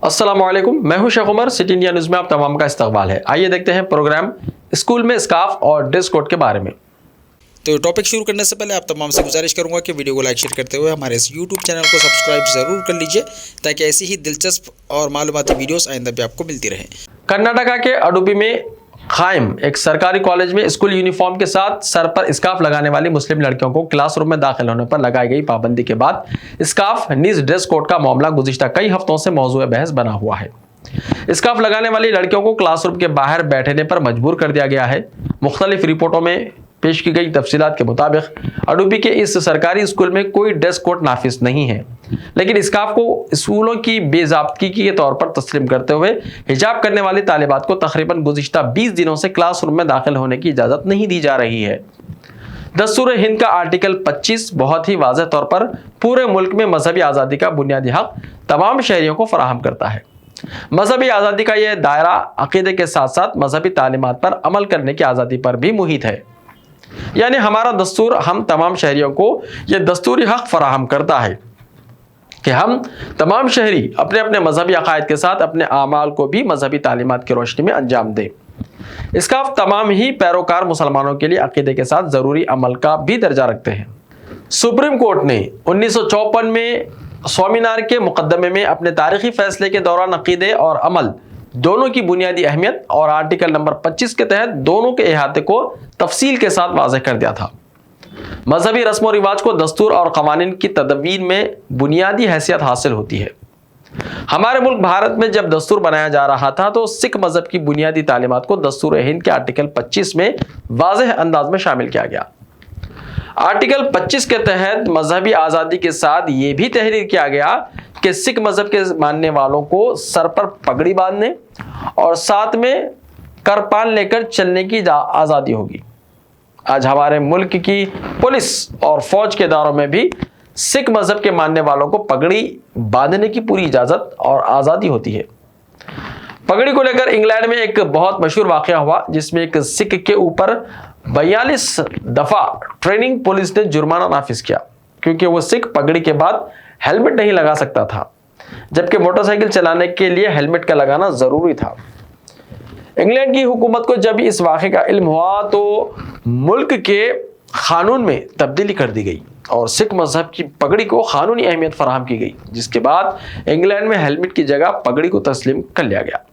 अस्सलाम वालेकुम, मैं हूं Sheikh Umar. City India news में आप तमाम का इस्तकबाल है। आइए देखते हैं प्रोग्राम स्कूल में स्कार्फ और ड्रेस कोड के बारे में। तो टॉपिक शुरू करने से पहले आप तमाम से गुजारिश करूंगा कि वीडियो को लाइक शेयर करते हुए हमारे इस यूट्यूब चैनल को सब्सक्राइब ज़रूर कर लीजिए ताकि ऐसी ही दिलचस्प और मालूमाती वीडियोस आइंदा भी आपको मिलती रहें। कर्नाटका के अडुपी में कायम एक सरकारी कॉलेज में स्कूल यूनिफॉर्म के साथ सर पर स्कार्फ लगाने वाली मुस्लिम लड़कियों को क्लासरूम में दाखिल होने पर लगाई गई पाबंदी के बाद स्कार्फ निज ड्रेस कोड का मामला गुज़िश्ता कई हफ्तों से मौजूद बहस बना हुआ है। स्कार्फ लगाने वाली लड़कियों को क्लासरूम के बाहर बैठने पर मजबूर कर दिया गया है। मुख्तलिफ रिपोर्टों में पेश की गई तफसीलात के मुताबिक अडुपी के इस सरकारी स्कूल में कोई ड्रेस कोड नाफिज नहीं है, लेकिन स्कार्फ को स्कूलों की बेज़ाब्तगी के तौर पर तस्लीम करते हुए हिजाब करने वाली तालिबात को तकरीबन गुज़िश्ता 20 दिनों से क्लासरूम में दाखिल होने की इजाज़त नहीं दी जा रही है। दस्तूर हिंद का आर्टिकल 25 बहुत ही वाज़ेह तौर पर पूरे मुल्क में मजहबी आज़ादी का बुनियादी हक तमाम शहरियों को फराहम करता है। मजहबी आज़ादी का यह दायरा अकीदे के साथ साथ मजहबी तालीमात पर अमल करने की आज़ादी पर भी मुहित है। यानी हमारा दस्तूर हम तमाम शहरियों को यह दस्तूरी हक फराहम करता है कि हम तमाम शहरी अपने अपने मजहबी अकायद के साथ अपने आमाल को भी मजहबी तालीमात की रोशनी में अंजाम दें। स्कार्फ तमाम ही पैरोकार मुसलमानों के लिए अकीदे के साथ ज़रूरी अमल का भी दर्जा रखते हैं। सुप्रीम कोर्ट ने 1954 में स्वामीनार के मुकदमे में अपने तारीखी फैसले के दौरान अकीदे और अमल दोनों की बुनियादी अहमियत और आर्टिकल नंबर 25 के तहत दोनों के इहाते को तफसील के साथ वाज़ेह कर दिया था। मजहबी रस्म और रिवाज को दस्तूर और कवानीन की तदवीर में बुनियादी हैसियत हासिल होती है। हमारे मुल्क भारत में जब दस्तूर बनाया जा रहा था तो सिख मजहब की बुनियादी तालीमात को दस्तूर हिंद के आर्टिकल 25 में वाज़ेह अंदाज में शामिल किया गया। आर्टिकल 25 के तहत मजहबी आज़ादी के साथ ये भी तहरीर किया गया कि सिख मजहब के मानने वालों को सर पर पगड़ी बांधने और साथ में करपान लेकर चलने की आज़ादी होगी। आज हमारे मुल्क की पुलिस और फौज के इदारों में भी सिख मजहब के मानने वालों को पगड़ी बांधने की पूरी इजाज़त और आज़ादी होती है। पगड़ी को लेकर इंग्लैंड में एक बहुत मशहूर वाक़या हुआ जिसमें एक सिख के ऊपर 42 दफ़ा ट्रेनिंग पुलिस ने जुर्माना नाफिज किया क्योंकि वो सिख पगड़ी के बाद हेलमेट नहीं लगा सकता था, जबकि मोटरसाइकिल चलाने के लिए हेलमेट का लगाना ज़रूरी था। इंग्लैंड की हुकूमत को जब इस वाक़े का इल्म हुआ तो मुल्क के कानून में तब्दीली कर दी गई और सिख मजहब की पगड़ी को कानूनी अहमियत फराहम की गई, जिसके बाद इंग्लैंड में हेलमेट की जगह पगड़ी को तस्लीम कर लिया गया।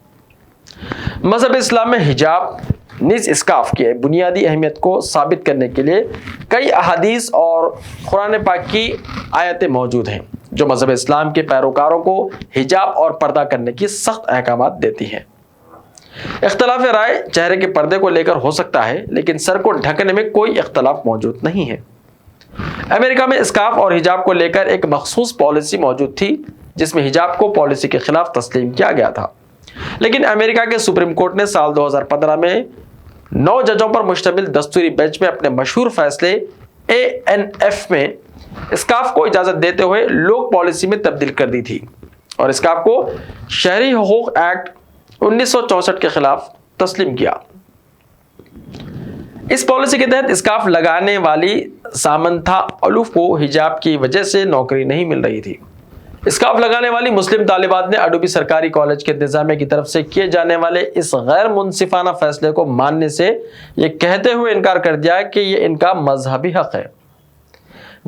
मजहब इस्लाम में हिजाब निज स्कार्फ की बुनियादी अहमियत को साबित करने के लिए कई अहादीस और कुरान पाक की आयतें मौजूद हैं जो मजहब इस्लाम के पैरोकारों को हिजाब और पर्दा करने की सख्त अहकामात देती हैं। इख्तलाफ राय चेहरे के पर्दे को लेकर हो सकता है, लेकिन सर को ढकने में कोई इख्तलाफ मौजूद नहीं है। अमेरिका में स्कार्फ और हिजाब को लेकर एक मखसूस पॉलिसी मौजूद थी जिसमें हिजाब को पॉलिसी के खिलाफ तस्लीम किया गया था, लेकिन अमेरिका के सुप्रीम कोर्ट ने साल 2015 में 9 जजों पर मुश्तमिल दस्तूरी बेंच में अपने मशहूर फैसले ANF में स्कार्फ को इजाज़त देते हुए लोक पॉलिसी में तब्दील कर दी थी और स्कार्फ को शहरी हुकूक एक्ट 1964 के खिलाफ तस्लीम किया। इस पॉलिसी के तहत स्कार्फ लगाने वाली सामंथा अलूफ को हिजाब की वजह से नौकरी नहीं मिल रही थी। स्कार्फ लगाने वाली मुस्लिम तालिबात ने अडुपी सरकारी कॉलेज के इंतजामिया की तरफ से किए जाने वाले इस गैर मुनसिफाना फैसले को मानने से ये कहते हुए इनकार कर दिया कि ये इनका मजहबी हक है,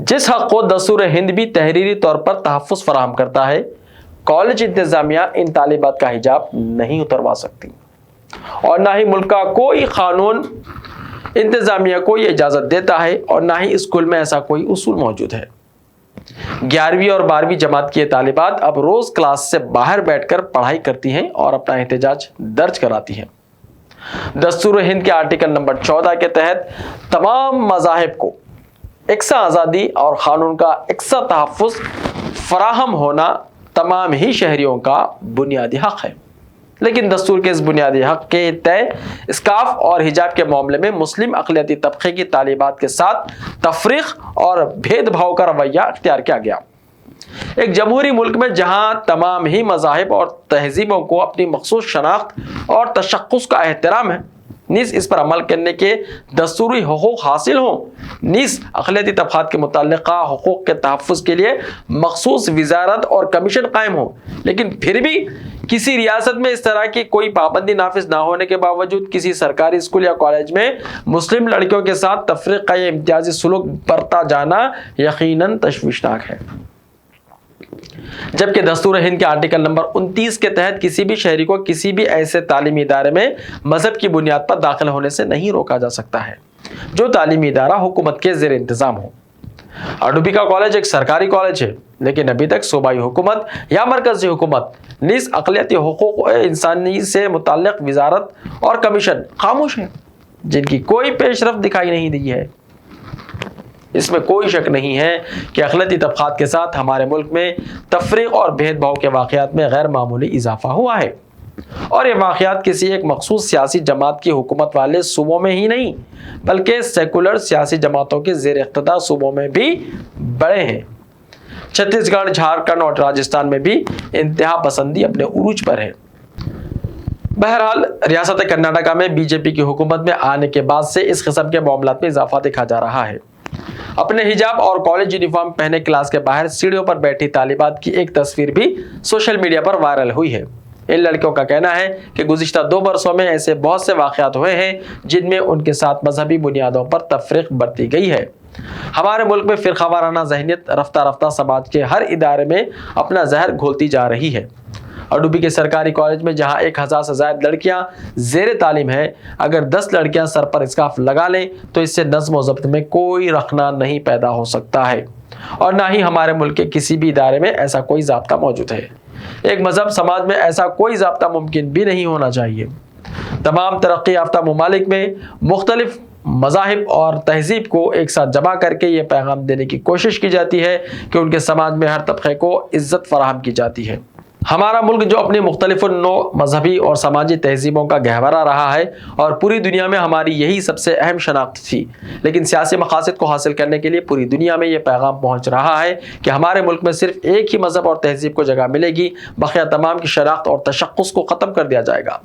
जिस हक को दस्तूर हिंद भी तहरीरी तौर पर तहफ़्फ़ुज़ फराहम करता है। कॉलेज इंतजामिया इन तालिबात का हिजाब नहीं उतरवा सकती और ना ही मुल्क का कोई कानून इंतजामिया को ये इजाज़त देता है और ना ही स्कूल में ऐसा कोई उसूल मौजूद है। 11वीं और 12वीं जमात की तालिबात अब रोज क्लास से बाहर बैठकर पढ़ाई करती हैं और अपना एहतजाज दर्ज कराती हैं। दस्तूर हिंद के आर्टिकल नंबर 14 के तहत तमाम मज़ाहिब को एकसा आज़ादी और क़ानून का एकसा तहफ़्फ़ुज़ फराहम होना तमाम ही शहरियों का बुनियादी हक है, लेकिन दस्तूर के इस बुनियादी हक के तय स्कार्फ और हिजाब के मामले में मुस्लिम अक़लियती तबक़े की तालिबात के साथ तफरीक़ और भेदभाव का रवैया अख्तियार किया गया। एक जमहूरी मुल्क में जहां तमाम ही मज़ाहिब और तहज़ीबों को अपनी मख़सूस शनाख्त और तशख़्ख़ुस का एहतराम है, نیز اس پر عمل کرنے کے دستوری حقوق حاصل ہوں، نیز اقلیتی طبقات کے متعلقہ حقوق کے تحفظ کے لیے مخصوص وزارت اور کمیشن قائم ہو، لیکن پھر بھی کسی ریاست میں اس طرح کی کوئی پابندی نافذ نہ ہونے کے باوجود کسی سرکاری اسکول یا کالج میں مسلم لڑکیوں کے ساتھ تفریقہ یا امتیازی سلوک برتا جانا یقیناً تشویشناک ہے، جبکہ دستور ہند کے آرٹیکل نمبر 29 کے تحت کسی بھی شہری کو کسی بھی ایسے تعلیمی ادارے میں مذہب کی بنیاد پر داخل ہونے سے نہیں روکا جا سکتا ہے جو تعلیمی ادارہ حکومت کے زیر انتظام ہو۔ اڈوبی کا کالج ایک سرکاری کالج ہے، لیکن ابھی تک صوبائی حکومت یا مرکزی حکومت نیز اقلیتی حقوق انسانی سے متعلق وزارت اور کمیشن خاموش ہیں، جن کی کوئی پیش رفت دکھائی نہیں دی ہے۔ اس میں کوئی شک نہیں ہے کہ اقلیتی طبقات کے ساتھ ہمارے ملک میں تفریق اور بھید بھاؤ کے واقعات میں غیر معمولی اضافہ ہوا ہے، اور یہ واقعات کسی ایک مخصوص سیاسی جماعت کی حکومت والے صوبوں میں ہی نہیں بلکہ سیکولر سیاسی جماعتوں کے زیر اقتدار صوبوں میں بھی بڑے ہیں۔ چھتیس گڑھ، جھارکھنڈ اور راجستھان میں بھی انتہا پسندی اپنے عروج پر ہے۔ بہرحال ریاست کرناٹکا میں بی جے پی کی حکومت میں آنے کے بعد سے اس قسم کے معاملات میں اضافہ دیکھا جا رہا ہے۔ اپنے حجاب اور کالج یونیفارم پہنے کلاس کے باہر سیڑھیوں پر بیٹھی طالبات کی ایک تصویر بھی سوشل میڈیا پر وائرل ہوئی ہے۔ ان لڑکیوں کا کہنا ہے کہ گزشتہ 2 برسوں میں ایسے بہت سے واقعات ہوئے ہیں جن میں ان کے ساتھ مذہبی بنیادوں پر تفریق برتی گئی ہے۔ ہمارے ملک میں فرقہ وارانہ ذہنیت رفتہ رفتہ سماج کے ہر ادارے میں اپنا زہر گھولتی جا رہی ہے۔ اڈوبی کے سرکاری کالج میں جہاں 1000 سے زائد لڑکیاں زیر تعلیم ہیں، اگر 10 لڑکیاں سر پر اسکارف لگا لیں تو اس سے نظم و ضبط میں کوئی رخنہ نہیں پیدا ہو سکتا ہے، اور نہ ہی ہمارے ملک کے کسی بھی ادارے میں ایسا کوئی ضابطہ موجود ہے۔ ایک مذہب سماج میں ایسا کوئی ضابطہ ممکن بھی نہیں ہونا چاہیے۔ تمام ترقی یافتہ ممالک میں مختلف مذاہب اور تہذیب کو ایک ساتھ جمع کر کے یہ پیغام دینے کی کوشش کی جاتی ہے کہ ان کے سماج میں ہر طبقے کو عزت فراہم کی جاتی ہے۔ ہمارا ملک جو اپنی مختلف نوع مذہبی اور سماجی تہذیبوں کا گہورہ رہا ہے اور پوری دنیا میں ہماری یہی سب سے اہم شناخت تھی، لیکن سیاسی مقاصد کو حاصل کرنے کے لیے پوری دنیا میں یہ پیغام پہنچ رہا ہے کہ ہمارے ملک میں صرف ایک ہی مذہب اور تہذیب کو جگہ ملے گی، بقیہ تمام کی شناخت اور تشخص کو ختم کر دیا جائے گا۔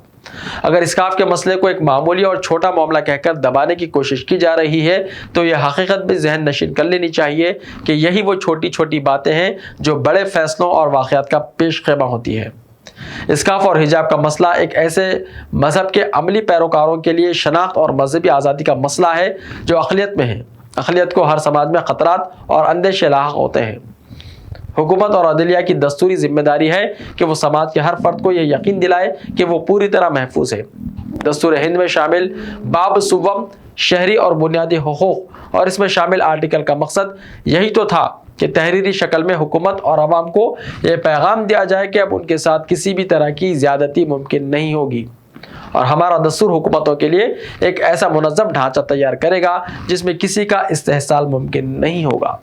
اگر اسکارف کے مسئلے کو ایک معمولی اور چھوٹا معاملہ کہہ کر دبانے کی کوشش کی جا رہی ہے تو یہ حقیقت بھی ذہن نشین کر لینی چاہیے کہ یہی وہ چھوٹی چھوٹی باتیں ہیں جو بڑے فیصلوں اور واقعات کا پیش خیمہ ہوتی ہے۔ اسکارف اور حجاب کا مسئلہ ایک ایسے مذہب کے عملی پیروکاروں کے لیے شناخت اور مذہبی آزادی کا مسئلہ ہے جو اقلیت میں ہے۔ اقلیت کو ہر سماج میں خطرات اور اندیشے لاحق ہوتے ہیں۔ حکومت اور عدلیہ کی دستوری ذمہ داری ہے کہ وہ سماج کے ہر فرد کو یہ یقین دلائے کہ وہ پوری طرح محفوظ ہے۔ دستور ہند میں شامل باب سوم شہری اور بنیادی حقوق اور اس میں شامل آرٹیکل کا مقصد یہی تو تھا کہ تحریری شکل میں حکومت اور عوام کو یہ پیغام دیا جائے کہ اب ان کے ساتھ کسی بھی طرح کی زیادتی ممکن نہیں ہوگی، اور ہمارا دستور حکومتوں کے لیے ایک ایسا منظم ڈھانچہ تیار کرے گا جس میں کسی کا استحصال ممکن نہیں ہوگا۔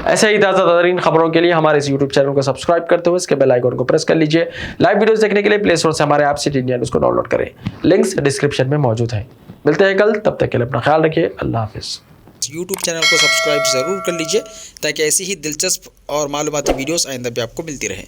ایسے ہی تازہ ترین خبروں کے لیے ہمارے اس یوٹیوب چینل کو سبسکرائب کرتے ہوئے اس کے بیل آئیکن کو پریس کر لیجئے۔ لائیو ویڈیوز دیکھنے کے لیے پلے اسٹور سے ہمارے ایپ سٹی انڈیا نیوز کو ڈاؤن لوڈ کریں، لنکس ڈسکرپشن میں موجود ہیں۔ ملتے ہیں کل، تب تک کے لیے اپنا خیال رکھیے، اللہ حافظ۔ یوٹیوب چینل کو سبسکرائب ضرور کر لیجئے تاکہ ایسی ہی دلچسپ اور معلوماتی ویڈیوز آئندہ بھی آپ کو ملتی رہیں۔